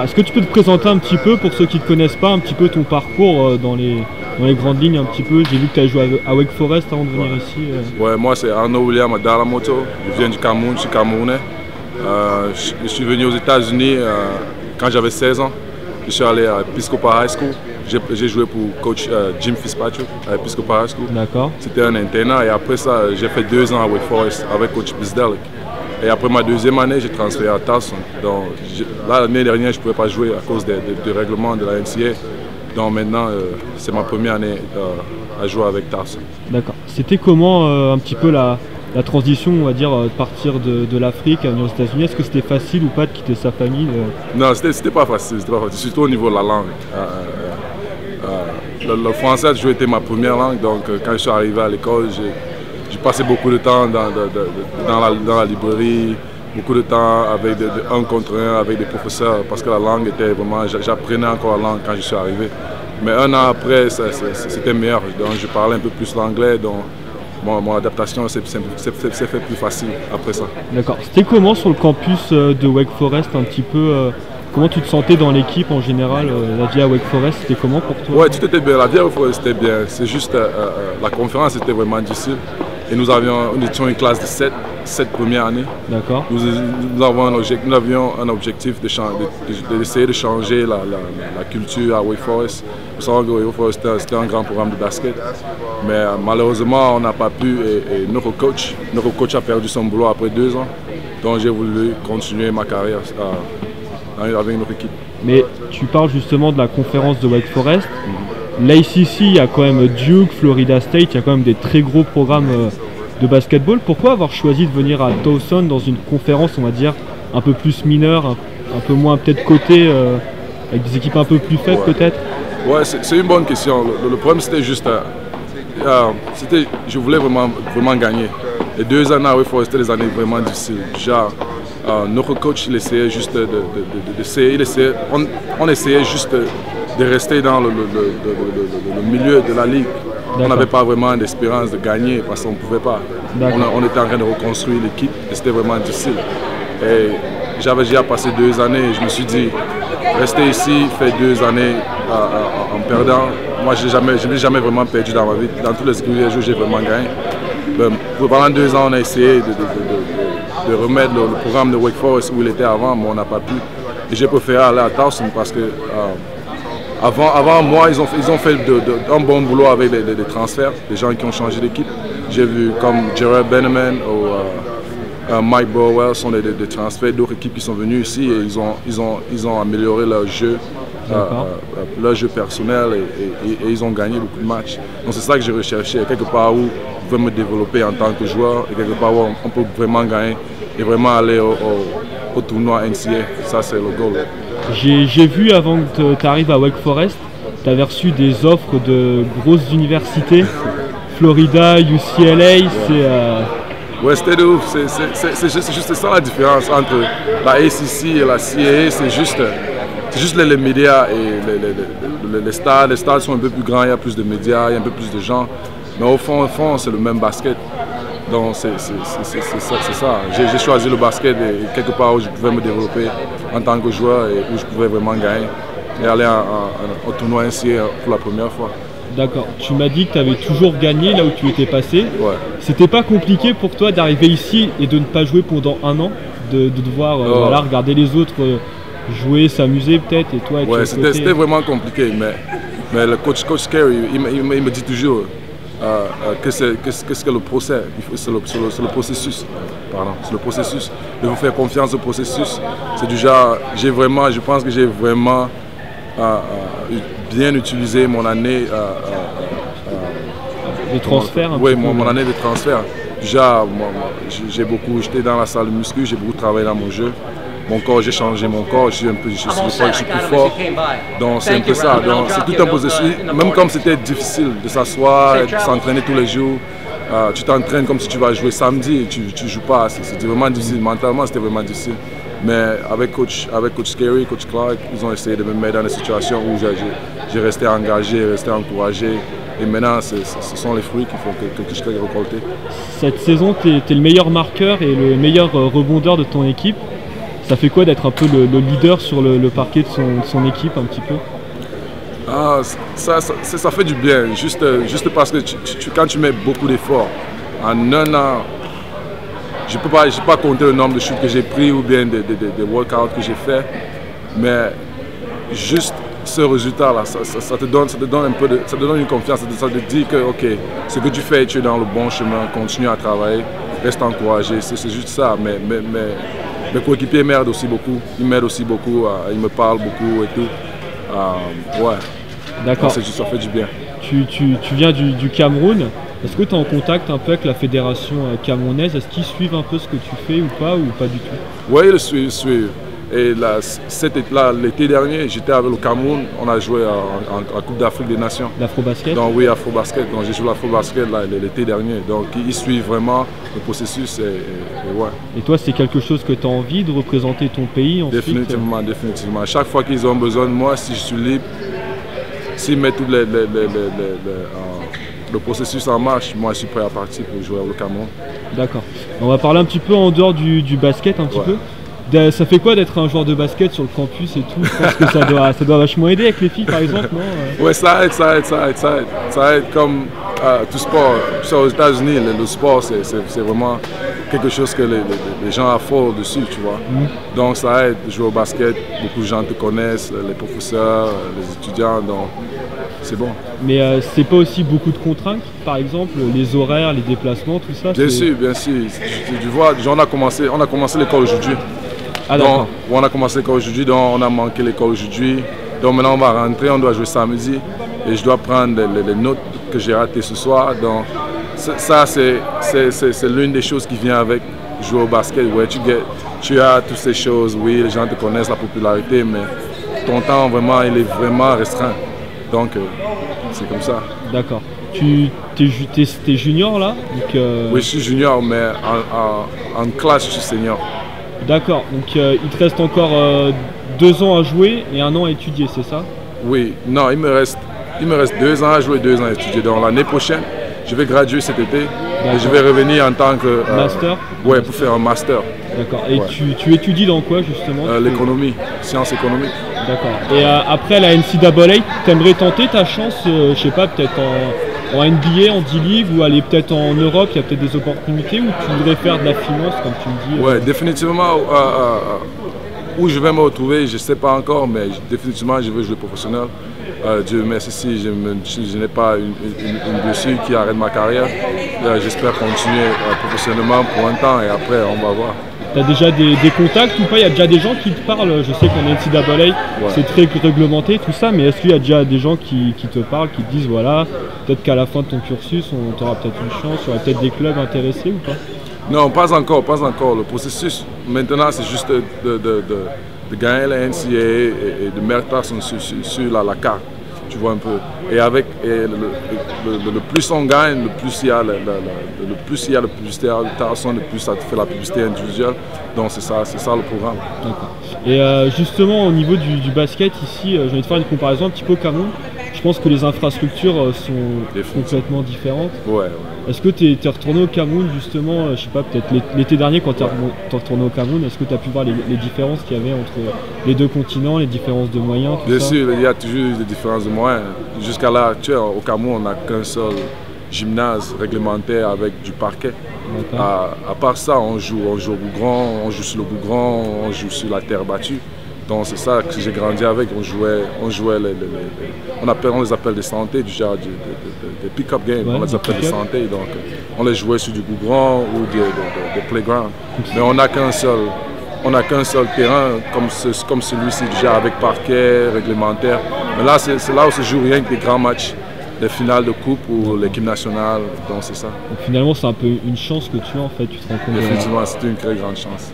Est-ce que tu peux te présenter un petit peu, pour ceux qui ne te connaissent pas, un petit peu ton parcours dans les grandes lignes un petit peu? J'ai vu que tu as joué à Wake Forest avant de venir ici. Ouais, moi c'est Arnaud William Adalamoto, je viens du Cameroun, je suis camerounais. Je suis venu aux États-Unis quand j'avais 16 ans. Je suis allé à Episcopal High School. J'ai joué pour coach Jim Fitzpatrick à Episcopal High School. D'accord. C'était un internat et après ça, j'ai fait 2 ans à Wake Forest avec coach Bizdelic. Et après ma deuxième année, j'ai transféré à Towson. Donc l'année dernière, je ne pouvais pas jouer à cause du règlement de la NCAA. Donc maintenant, c'est ma première année à jouer avec Towson. D'accord. C'était comment un petit peu la transition, on va dire, de partir de l'Afrique à venir aux États-Unis? Est-ce que c'était facile ou pas de quitter sa famille? Non, c'était pas facile, surtout au niveau de la langue. Le français a toujours été ma première langue, donc quand je suis arrivé à l'école, j'ai passé beaucoup de temps dans la librairie, beaucoup de temps avec un contre un avec des professeurs, parce que la langue était vraiment, j'apprenais encore la langue quand je suis arrivé. Mais un an après, c'était meilleur, donc je parlais un peu plus l'anglais, donc mon adaptation s'est fait plus facile après ça. D'accord. C'était comment sur le campus de Wake Forest un petit peu comment tu te sentais dans l'équipe en général? La vie à Wake Forest, c'était comment pour toi? Ouais, tout était bien. La vie à Wake Forest était bien. C'est juste la conférence était vraiment difficile. Et nous étions une classe de 7 premières années. D'accord. Nous avions un objectif d'essayer de changer la culture à Wake Forest. Vous savez que Wake Forest c'était un grand programme de basket. Mais malheureusement, on n'a pas pu. Et notre coach a perdu son boulot après 2 ans. Donc j'ai voulu continuer ma carrière avec notre équipe. Mais tu parles justement de la conférence de Wake Forest. L'ACC, il y a quand même Duke, Florida State, il y a quand même des très gros programmes de basketball. Pourquoi avoir choisi de venir à Towson dans une conférence, on va dire, un peu plus mineure, un peu moins peut-être cotée, avec des équipes un peu plus faibles peut-être? Ouais, c'est une bonne question. Le problème c'était juste, je voulais vraiment gagner. Les 2 années à Wake Forest, c'était des années vraiment difficiles. Notre coach, il essayait juste on essayait juste de rester dans le milieu de la ligue. On n'avait pas vraiment d'espérance de gagner parce qu'on ne pouvait pas. On était en train de reconstruire l'équipe et c'était vraiment difficile. Et j'avais déjà passé 2 années et je me suis dit, rester ici, faire 2 années en perdant. Moi, je n'ai jamais vraiment perdu dans ma vie. Dans tous les jours, j'ai vraiment gagné. Pendant 2 ans, on a essayé de remettre le programme de Wake Forest où il était avant, mais on n'a pas pu. Et j'ai préféré aller à Towson parce que avant moi, ils ont fait un bon boulot avec des transferts, des gens qui ont changé d'équipe. J'ai vu comme Gerard Benneman ou Mike Burwell sont des transferts d'autres équipes qui sont venues ici et ils ont amélioré leur jeu personnel et ils ont gagné beaucoup de matchs. Donc c'est ça que j'ai recherché, quelque part où je peux me développer en tant que joueur et quelque part où on peut vraiment gagner et vraiment aller au tournoi NCAA. Ça c'est le goal. J'ai vu avant que tu arrives à Wake Forest, tu avais reçu des offres de grosses universités, Florida, UCLA, Ouais, c'était de ouf. C'est juste ça la différence entre la ACC et la CAA. C'est juste les médias et les stades. Les stades sont un peu plus grands, il y a plus de médias, il y a un peu plus de gens. Mais au fond, c'est le même basket. Donc c'est ça. J'ai choisi le basket et quelque part où je pouvais me développer en tant que joueur et où je pouvais vraiment gagner et aller au tournoi NCAA pour la première fois. D'accord. Tu m'as dit que tu avais toujours gagné là où tu étais passé. Ouais. C'était pas compliqué pour toi d'arriver ici et de ne pas jouer pendant 1 an, de devoir regarder les autres jouer, s'amuser peut-être et toi être ouais, c'était vraiment compliqué, mais le coach Carey, il me dit toujours qu'est-ce que le procès, c'est le processus. Pardon, c'est le processus. Il faut faire confiance au processus. C'est du genre, je pense que j'ai vraiment bien utilisé mon année de transfert. Oui, mon année de transfert. Déjà, j'étais dans la salle de muscu, j'ai beaucoup travaillé dans mon jeu. Mon corps, j'ai changé mon corps, je suis plus fort. Donc c'est un peu ça. Donc c'est tout un processus. Même comme c'était difficile de s'asseoir, de s'entraîner tous les jours. Tu t'entraînes comme si tu vas jouer samedi, tu ne joues pas. C'était vraiment difficile. Mentalement, c'était vraiment difficile. Mais avec coach Carey, coach Clark, ils ont essayé de me mettre dans des situations où j'ai resté engagé, resté encouragé. Et maintenant, ce sont les fruits qu'il faut que je puisse récolter. Cette saison, tu es le meilleur marqueur et le meilleur rebondeur de ton équipe. Ça fait quoi d'être un peu le leader sur le parquet de son équipe un petit peu? Ah, ça fait du bien, juste parce que quand tu mets beaucoup d'efforts, en un an, je ne peux pas compter le nombre de shoots que j'ai pris ou bien des workouts que j'ai fait, mais juste ce résultat-là, ça te donne un peu ça te donne une confiance, ça te dit que ok, ce que tu fais, tu es dans le bon chemin, continue à travailler, reste encouragé, c'est juste ça. Mais mes coéquipiers m'aident aussi beaucoup, ils m'aident aussi beaucoup, ils me parlent beaucoup et tout. Ouais. D'accord. Ça fait du bien. Tu viens du Cameroun. Est-ce que tu es en contact un peu avec la fédération camerounaise? Est-ce qu'ils suivent un peu ce que tu fais ou pas du tout? Oui, ils le suivent. Et l'été dernier, j'étais avec le Cameroun, on a joué en Coupe d'Afrique des Nations. L'Afro-Basket? Donc oui, Afro-Basket. Donc j'ai joué l'Afro-Basket l'été dernier. Donc ils suivent vraiment le processus. Et ouais. Et toi, c'est quelque chose que tu as envie de représenter ton pays ensuite? Définitivement, définitivement. À chaque fois qu'ils ont besoin de moi, si je suis libre, s'ils mettent tout le processus en marche, moi je suis prêt à partir pour jouer au Cameroun. D'accord. On va parler un petit peu en dehors du basket un petit peu. Ça fait quoi d'être un joueur de basket sur le campus et tout? Je pense que ça doit vachement aider avec les filles par exemple, non? Ouais, ça aide comme tout sport. Aux États-Unis, le sport c'est vraiment quelque chose que les gens affolent dessus, tu vois. Donc ça aide de jouer au basket, beaucoup de gens te connaissent, les professeurs, les étudiants, donc c'est bon. Mais c'est pas aussi beaucoup de contraintes, par exemple, les horaires, les déplacements, tout ça? Bien sûr, bien sûr. Tu vois, on a commencé l'école aujourd'hui. Ah, d'accord. On a commencé l'école aujourd'hui, donc on a manqué l'école aujourd'hui. Donc maintenant on va rentrer, on doit jouer samedi et je dois prendre les notes que j'ai ratées ce soir. Donc ça c'est l'une des choses qui vient avec jouer au basket. Ouais, tu as toutes ces choses, oui, les gens te connaissent, la popularité, mais ton temps vraiment il est vraiment restreint. Donc c'est comme ça. D'accord. T'es junior là donc, Oui, je suis junior, mais en classe je suis senior. D'accord, donc il te reste encore 2 ans à jouer et 1 an à étudier, c'est ça? Oui, non, il me reste 2 ans à jouer, 2 ans à étudier. Donc l'année prochaine, je vais graduer cet été et je vais revenir en tant que... master? Ouais, pour faire un master. D'accord, et ouais. Tu étudies dans quoi justement? L'économie, sciences économiques. D'accord, et après la NCAA, t'aimerais tenter ta chance, je sais pas, peut-être en NBA, en D-League ou aller peut-être en Europe, il y a peut-être des opportunités ou tu voudrais faire de la finance comme tu me dis? Ouais, définitivement, où je vais me retrouver, je ne sais pas encore, mais définitivement je veux jouer professionnel. Dieu merci si je n'ai pas une blessure qui arrête ma carrière. J'espère continuer professionnellement pour un temps et après on va voir. Tu as déjà des contacts ou pas? Il y a déjà des gens qui te parlent? Je sais qu'en NCAA, c'est très réglementé tout ça, mais est-ce qu'il y a déjà des gens qui te parlent, qui te disent voilà, peut-être qu'à la fin de ton cursus, on t'aura peut-être une chance, il y aura peut-être des clubs intéressés ou pas? Non, pas encore. Le processus maintenant, c'est juste de gagner la NCAA et de mettre personne sur la carte. Tu vois un peu. Et avec le plus on gagne, le plus il y a la publicité à le plus ça te fait la publicité individuelle. Donc c'est ça le programme. D'accord. Et justement au niveau du basket ici, je vais te faire une comparaison un petit peu au Cameroun. Je pense que les infrastructures sont complètement différentes. Ouais. Est-ce que tu es retourné au Cameroun justement, je sais pas, peut-être l'été dernier quand tu es retourné au Cameroun, est-ce que tu as pu voir les différences qu'il y avait entre les deux continents, les différences de moyens, tout ça? Bien sûr, il y a toujours des différences de moyens. Jusqu'à l'heure actuelle, au Cameroun, on n'a qu'un seul gymnase réglementaire avec du parquet. À part ça, on joue au goudron, on joue sur le goudron, on joue sur la terre battue. Donc c'est ça que j'ai grandi avec, on les appelle des santé, du genre des pick-up games, on les appelle des santé, donc on les jouait sur du goudron ou des playgrounds. Mais on n'a qu'un seul terrain comme celui-ci, déjà avec parquet réglementaire. Mais là, c'est là où se joue rien que des grands matchs, des finales de coupe ou l'équipe nationale, donc c'est ça. Donc finalement, c'est un peu une chance que tu as en fait, tu te rends compte. Effectivement, c'est une très grande chance.